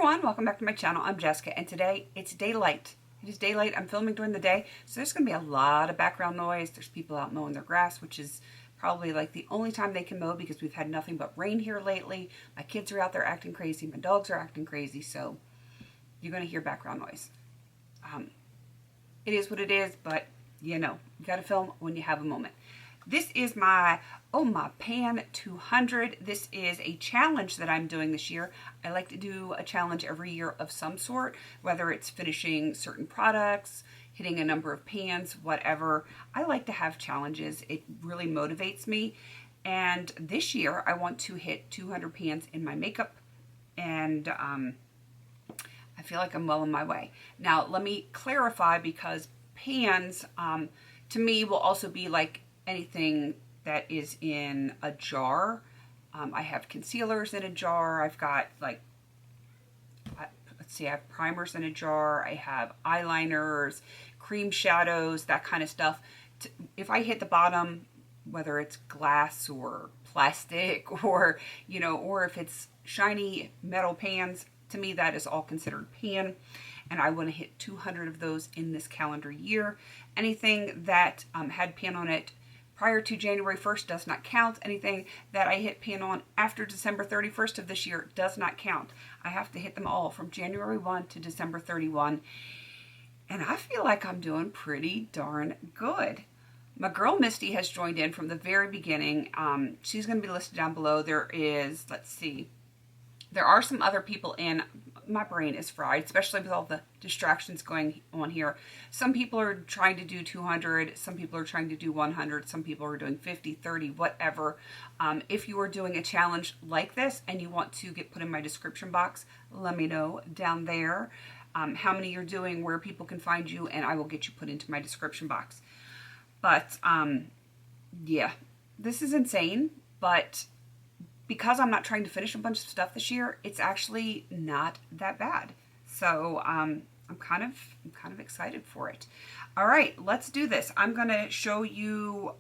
everyone, welcome back to my channel. I'm Jessica and today it's daylight. It is daylight. I'm filming during the day, so there's going to be a lot of background noise. There's people out mowing their grass, which is probably like the only time they can mow because we've had nothing but rain here lately. My kids are out there acting crazy. My dogs are acting crazy, so you're going to hear background noise. It is what it is, but you know, you got to film when you have a moment. This is my Pan 200. This is a challenge that I'm doing this year. I like to do a challenge every year of some sort, whether it's finishing certain products, hitting a number of pans, whatever. I like to have challenges. It really motivates me. And this year I want to hit 200 pans in my makeup, and I feel like I'm well on my way. Now let me clarify, because pans to me will also be like anything that is in a jar. I have concealers in a jar. I've got like, let's see, I have primers in a jar. I have eyeliners, cream shadows, that kind of stuff. If I hit the bottom, whether it's glass or plastic or, you know, or if it's shiny metal pans, to me that is all considered pan. And I want to hit 200 of those in this calendar year. Anything that had pan on it prior to January 1st does not count. Anything that I hit pan on after December 31st of this year does not count. I have to hit them all from January 1 to December 31. And I feel like I'm doing pretty darn good. My girl Misty has joined in from the very beginning. She's going to be listed down below. There is, let's see, there are some other people in. My brain is fried, especially with all the distractions going on here. Some people are trying to do 200, some people are trying to do 100, some people are doing 50, 30, whatever. If you are doing a challenge like this and you want to get put in my description box, let me know down there how many you're doing, where people can find you, and I will get you put into my description box. But yeah, this is insane, but because I'm not trying to finish a bunch of stuff this year, it's actually not that bad. So I'm kind of excited for it. All right, let's do this. I'm going to show you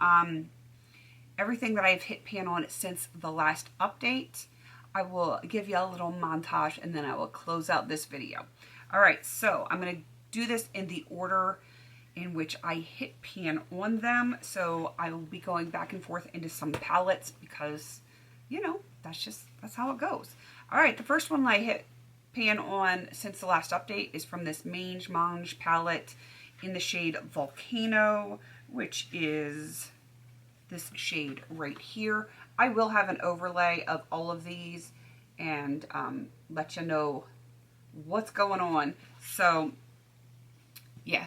everything that I've hit pan on since the last update. I will give you a little montage and then I will close out this video. All right, so I'm going to do this in the order in which I hit pan on them. So I will be going back and forth into some palettes because, you know, that's how it goes. All right, the first one I hit pan on since the last update is from this Mange palette in the shade Volcano, which is this shade right here. I will have an overlay of all of these and let you know what's going on. So yeah,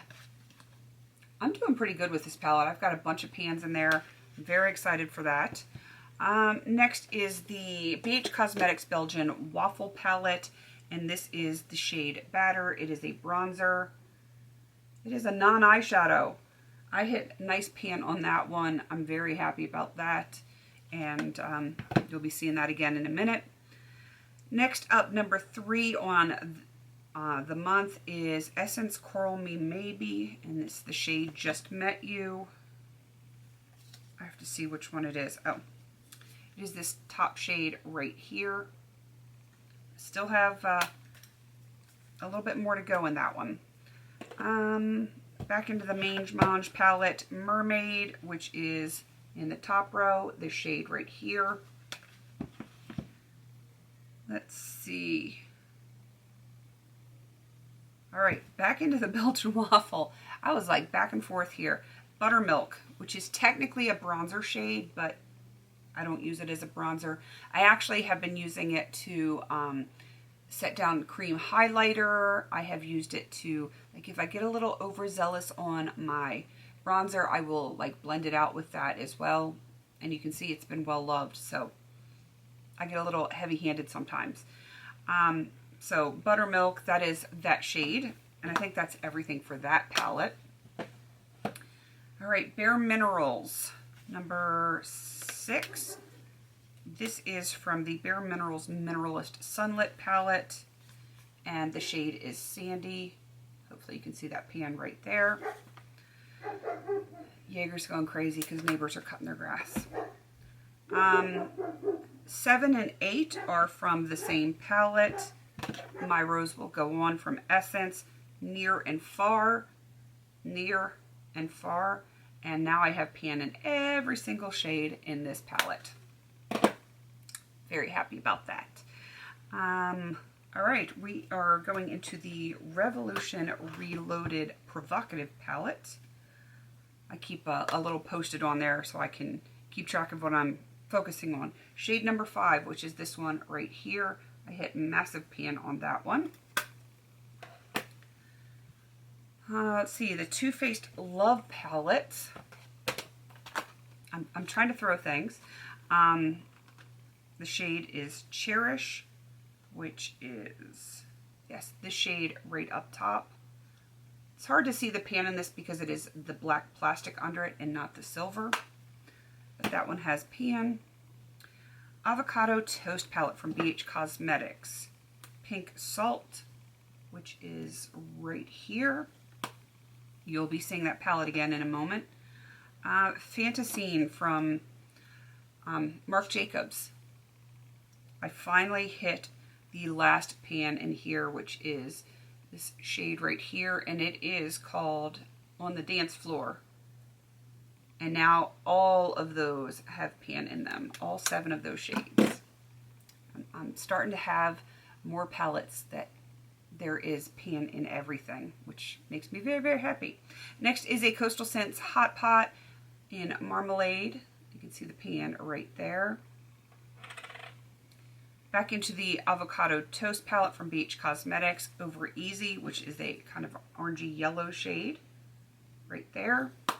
I'm doing pretty good with this palette. I've got a bunch of pans in there. I'm very excited for that. Next is the BH Cosmetics Belgian Waffle Palette, and this is the shade Batter. It is a bronzer. It is a non-eyeshadow. I hit a nice pan on that one. I'm very happy about that, and you'll be seeing that again in a minute. Next up, number 3 on the month is Essence Coral Me Maybe, and it's the shade Just Met You. I have to see which one it is. Oh. It is this top shade right here. Still have a little bit more to go in that one. Back into the Mange palette, Mermaid, which is in the top row, the shade right here. Let's see. All right, back into the Belgian Waffle. I was like back and forth here. Buttermilk, which is technically a bronzer shade, but I don't use it as a bronzer. I actually have been using it to set down cream highlighter. I have used it to, like, if I get a little overzealous on my bronzer, I will like blend it out with that as well. And you can see it's been well loved. So I get a little heavy-handed sometimes. So Buttermilk, that is that shade. And I think that's everything for that palette. All right, Bare Minerals, number 6. This is from the Bare Minerals Mineralist Sunlit palette, and the shade is Sandy. Hopefully you can see that pan right there. Jaeger's going crazy because neighbors are cutting their grass. 7 and 8 are from the same palette. My rose will go on from Essence, Near and Far, Near and Far, and now I have pan in every single shade in this palette. Very happy about that. All right, we are going into the Revolution Reloaded Provocative palette. I keep a little post-it on there so I can keep track of what I'm focusing on. Shade number 5, which is this one right here. I hit massive pan on that one. Let's see, the Too Faced Love palette. I'm trying to throw things. The shade is Cherish, which is, yes, this shade right up top. It's hard to see the pan in this because it is the black plastic under it and not the silver. But that one has pan. Avocado Toast palette from BH Cosmetics. Pink Salt, which is right here. You'll be seeing that palette again in a moment. Fantasine from Marc Jacobs. I finally hit the last pan in here, which is this shade right here, and it is called On the Dance Floor. And now all of those have pan in them, all 7 of those shades. I'm starting to have more palettes that there is pan in everything, which makes me very, very happy. Next is a Coastal Scents Hot Pot in Marmalade. You can see the pan right there. Back into the Avocado Toast palette from BH Cosmetics, Over Easy, which is a kind of orangey yellow shade right there. I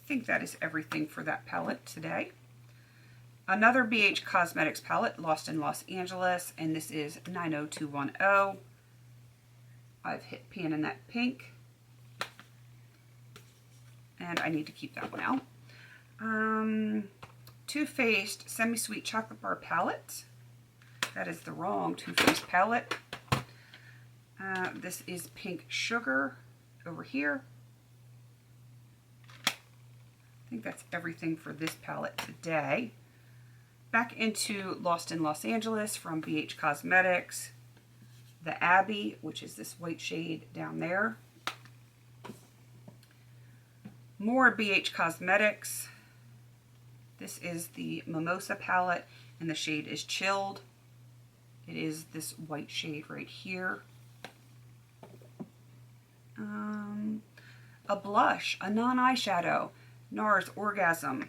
think that is everything for that palette today. Another BH Cosmetics palette, Lost in Los Angeles, and this is 90210. I've hit pan in that pink, and I need to keep that one out. Too Faced Semi-Sweet Chocolate Bar palette. That is the wrong Too Faced palette. This is Pink Sugar over here. I think that's everything for this palette today. Back into Lost in Los Angeles from BH Cosmetics. The Abbey, which is this white shade down there. More BH Cosmetics. This is the Mimosa palette, and the shade is Chilled. It is this white shade right here. A blush, a non-eyeshadow, NARS Orgasm.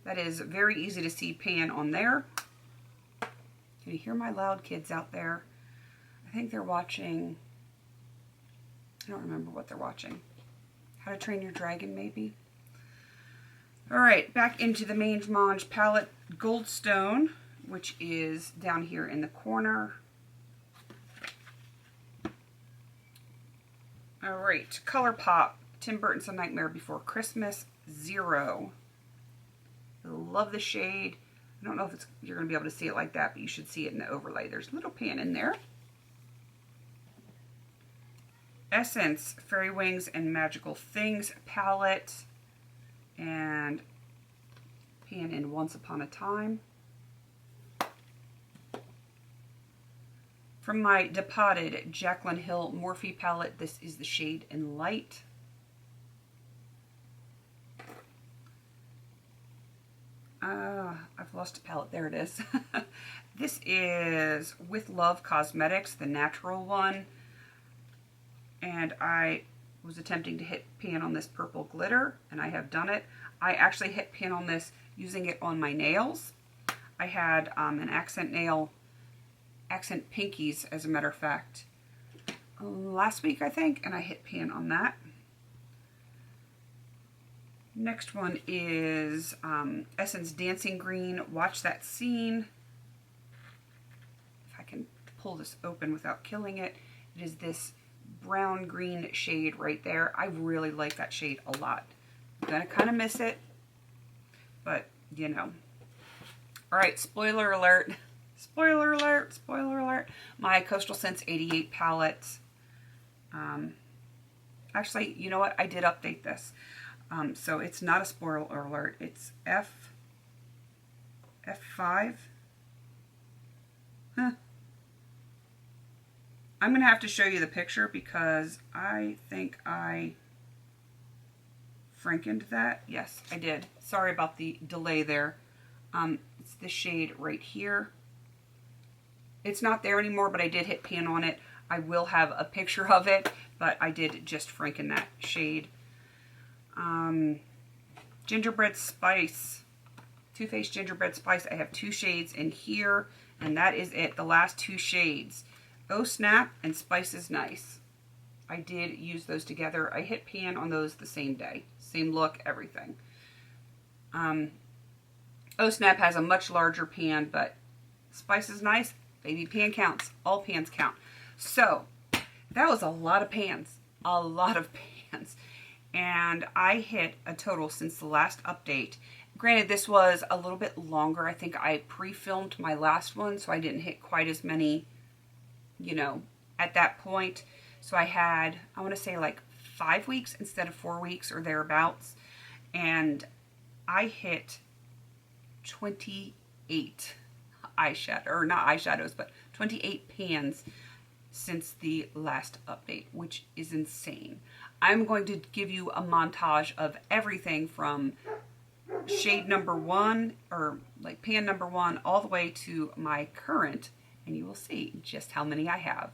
That is very easy to see pan on there. Can you hear my loud kids out there? I think they're watching, I don't remember what they're watching. How to Train Your Dragon, maybe? All right, back into the Mange Mange palette, Goldstone, which is down here in the corner. All right, ColourPop, Tim Burton's A Nightmare Before Christmas, 0. I love the shade. I don't know if you're going to be able to see it like that, but you should see it in the overlay. There's a little pan in there. Essence, Fairy Wings and Magical Things palette. And pan in Once Upon a Time. From my Depotted Jaclyn Hill Morphe palette, this is the shade in Light. I've lost a palette. There it is. This is With Love Cosmetics, the natural one. And I was attempting to hit pan on this purple glitter, and I have done it. I actually hit pan on this using it on my nails. I had an accent nail, accent pinkies, as a matter of fact, last week, I think, and I hit pan on that. Next one is Essence Dancing Green, Watch That Scene. If I can pull this open without killing it, it is this brown green shade right there. I really like that shade a lot. I'm gonna kind of miss it, but you know. All right, spoiler alert. Spoiler alert, spoiler alert. My Coastal Scents 88 palette. Actually, you know what? I did update this. So it's not a spoiler alert. It's F5. Huh. I'm going to have to show you the picture because I think I frankened that. Yes, I did. Sorry about the delay there. It's the shade right here. It's not there anymore, but I did hit pan on it. I will have a picture of it, but I did just franken that shade. Gingerbread Spice. Too Faced Gingerbread Spice. I have 2 shades in here, and that is it. The last 2 shades. Oh Snap and Spice is Nice. I did use those together. I hit pan on those the same day. Same look, everything. Oh Snap has a much larger pan, but Spice is Nice, baby, pan counts. All pans count. So, that was a lot of pans. A lot of pans. And I hit a total since the last update. Granted, this was a little bit longer. I think I pre-filmed my last one, so I didn't hit quite as many, you know, at that point. So I had, I want to say like 5 weeks instead of 4 weeks or thereabouts. And I hit 28 eyeshadow, or not eyeshadows, but 28 pans since the last update, which is insane. I'm going to give you a montage of everything from shade number 1, or like pan number 1, all the way to my current, and you will see just how many I have.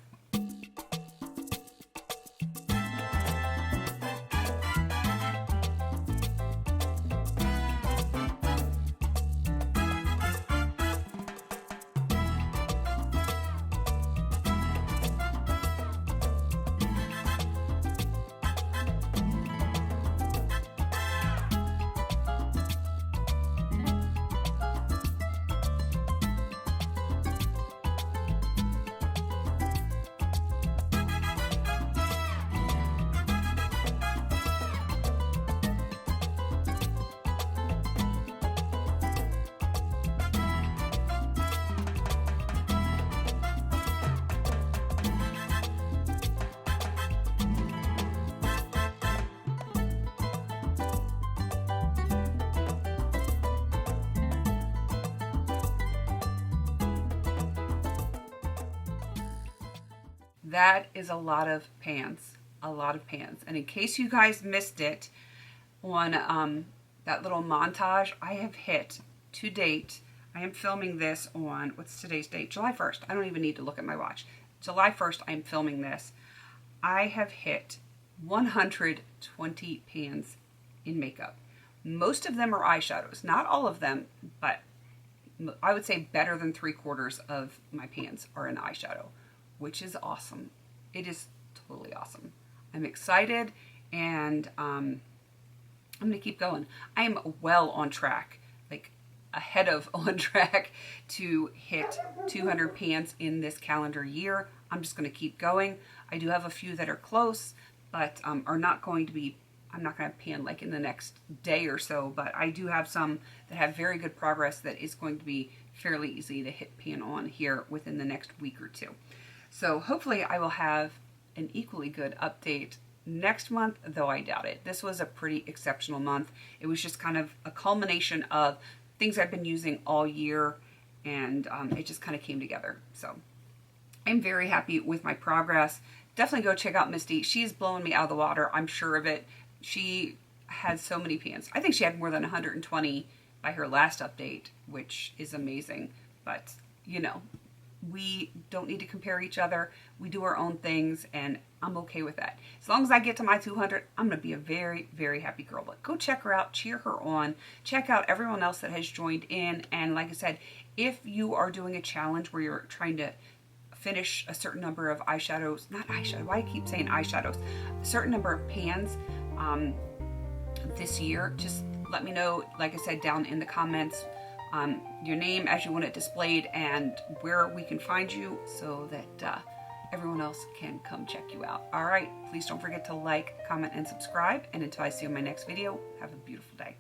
That is a lot of pans. A lot of pans. And in case you guys missed it on that little montage, I have hit to date, I am filming this on, what's today's date? July 1st. I don't even need to look at my watch. July 1st, I'm filming this. I have hit 120 pans in makeup. Most of them are eyeshadows. Not all of them, but I would say better than 3/4 of my pans are in eyeshadow, which is awesome. It is totally awesome. I'm excited, and I'm going to keep going. I am well on track, like ahead of on track to hit 200 pans in this calendar year. I'm just going to keep going. I do have a few that are close, but are not going to be, I'm not going to pan like in the next day or so, but I do have some that have very good progress that is going to be fairly easy to hit pan on here within the next week or 2. So hopefully I will have an equally good update next month, though I doubt it. This was a pretty exceptional month. It was just kind of a culmination of things I've been using all year, and it just kind of came together. So I'm very happy with my progress. Definitely go check out Misty. She's blowing me out of the water. I'm sure of it. She had so many pans. I think she had more than 120 by her last update, which is amazing. But, you know, we don't need to compare each other. We do our own things, and I'm okay with that. As long as I get to my 200, I'm going to be a very, very happy girl. But go check her out, cheer her on, check out everyone else that has joined in. And like I said, if you are doing a challenge where you're trying to finish a certain number of eyeshadows, not eyeshadow, why do I keep saying eyeshadows, a certain number of pans this year, just let me know, like I said, down in the comments, your name as you want it displayed and where we can find you so that everyone else can come check you out. All right, please don't forget to like, comment, and subscribe. And until I see you in my next video, have a beautiful day.